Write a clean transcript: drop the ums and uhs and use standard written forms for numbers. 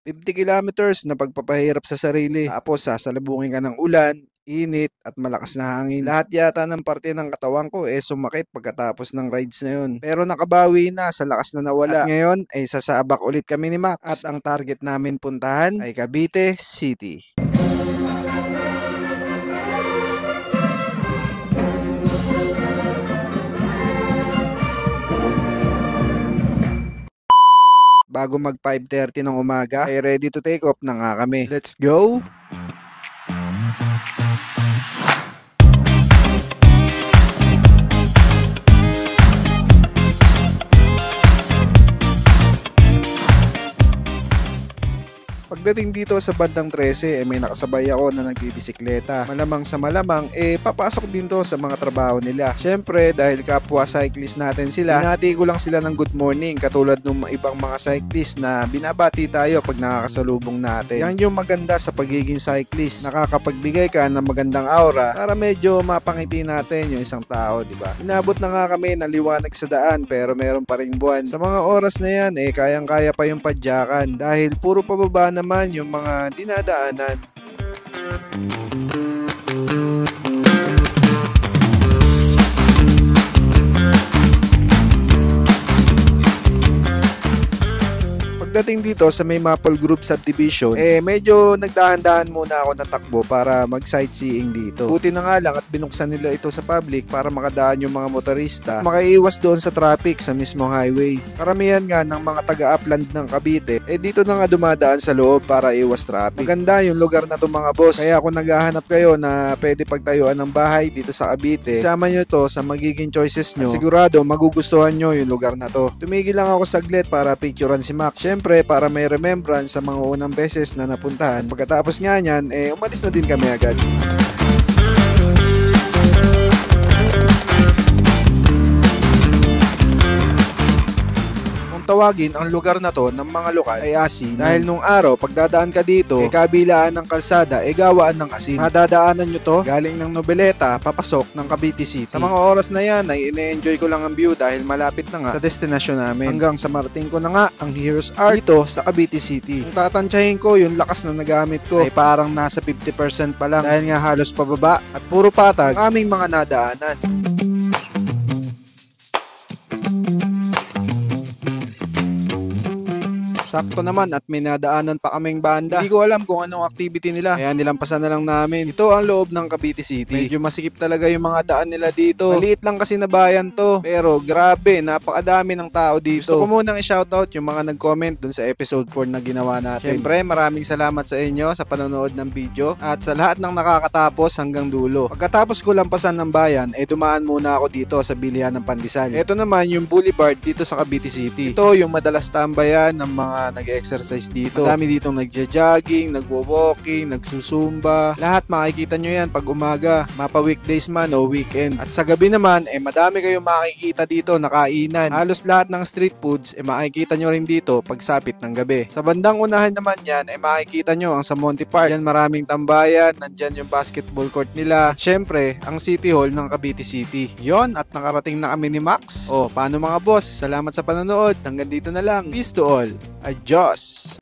50 kilometers na pagpapahirap sa sarili. Tapos sasalubungin ka ng ulan, init at malakas na hangin. Lahat yata ng parte ng katawan ko sumakit pagkatapos ng rides na yun. Pero nakabawi na sa lakas na nawala. At ngayon ay sasabak ulit kami ni Max. At ang target namin puntahan ay Cavite City. Bago mag 5:30 ng umaga, ay ready to take off na nga kami. Let's go! Pagdating dito sa bandang 13, may nakasabay ako na nagbibisikleta. Malamang sa malamang, papasok din to sa mga trabaho nila. Syempre, dahil kapwa cyclist natin sila, hinati ko lang sila ng good morning katulad ng ibang mga cyclist na binabati tayo pag nakakasalubong natin. Yan yung maganda sa pagiging cyclist. Nakakapagbigay ka ng magandang aura para medyo mapangiti natin yung isang tao, di ba? Inabot na nga kami ng liwanag sa daan pero meron pa ring buwan. Sa mga oras na yan, kayang-kaya pa yung padyakan dahil puro pababa naman yung mga dinadaanan. Pagdating dito sa may Maple Group Subdivision, medyo nagdahan-dahan muna ako ng takbo para mag-sightseeing dito. Buti na nga lang at binuksan nila ito sa public para makadaan yung mga motorista, makaiwas doon sa traffic sa mismong highway. Karamihan nga ng mga taga-upland ng Cavite, dito na nga dumadaan sa loob para iwas traffic. Maganda yung lugar na to mga boss, kaya kung naghahanap kayo na pwede pagtayuan ng bahay dito sa Cavite, isama nyo to sa magiging choices nyo. At sigurado magugustuhan nyo yung lugar na to. Tumigil lang ako saglit para picturean si Max. Para may remembrance sa mga unang beses na napuntahan. Pagkatapos nga niyan, umalis na din kami agad. Tawagin ang lugar na to ng mga lokal ay asin. Dahil nung araw, pagdadaan ka dito, kabilaan ng kalsada, gawaan ng asin. Madadaanan nyo to, galing ng Nobeleta, papasok ng Cavite City. Sa mga oras na yan, ay ine-enjoy ko lang ang view dahil malapit na nga sa destinasyon namin. Hanggang sa marating ko na nga ang Heroes Arc dito sa Cavite City. Kung tatantsahin ko, yung lakas na nagamit ko ay parang nasa 50% pa lang dahil nga halos pababa at puro patag ang aming mga nadaanan. Sakto naman at may nadaanan pa kaming banda. Hindi ko alam kung anong activity nila, kaya nilampasan na lang namin. Ito ang loob ng Cavite City. Medyo masikip talaga yung mga daan nila dito. Maliit lang kasi na bayan to, pero grabe, napakadami ng tao dito. Gusto ko munang i-shoutout yung mga nag-comment dun sa episode 4 na ginawa natin. Siyempre, maraming salamat sa inyo sa panonood ng video at sa lahat ng nakakatapos hanggang dulo. Pagkatapos ko lampasan ng bayan, dumaan muna ako dito sa bilihan ng pandesal. Ito naman yung boulevard dito sa Cavite City. Ito yung madalas tambayan ng mga nag-exercise dito. Madami ditong nagja-jogging, nagwo-walking, nagsusumba. Lahat makikita nyo yan pag umaga, mapa weekdays man o weekend. At sa gabi naman, madami kayong makikita dito na kainan. Halos lahat ng street foods, makikita nyo rin dito pagsapit ng gabi. Sa bandang unahan naman yan, makikita nyo ang sa Monte Park. Yan maraming tambayan, nandyan yung basketball court nila. Syempre, ang City Hall ng Cavite City. Yon, at nakarating na kami ni Max. Paano mga boss? Salamat sa panonood. Hanggang dito na lang. Peace to all. Adios!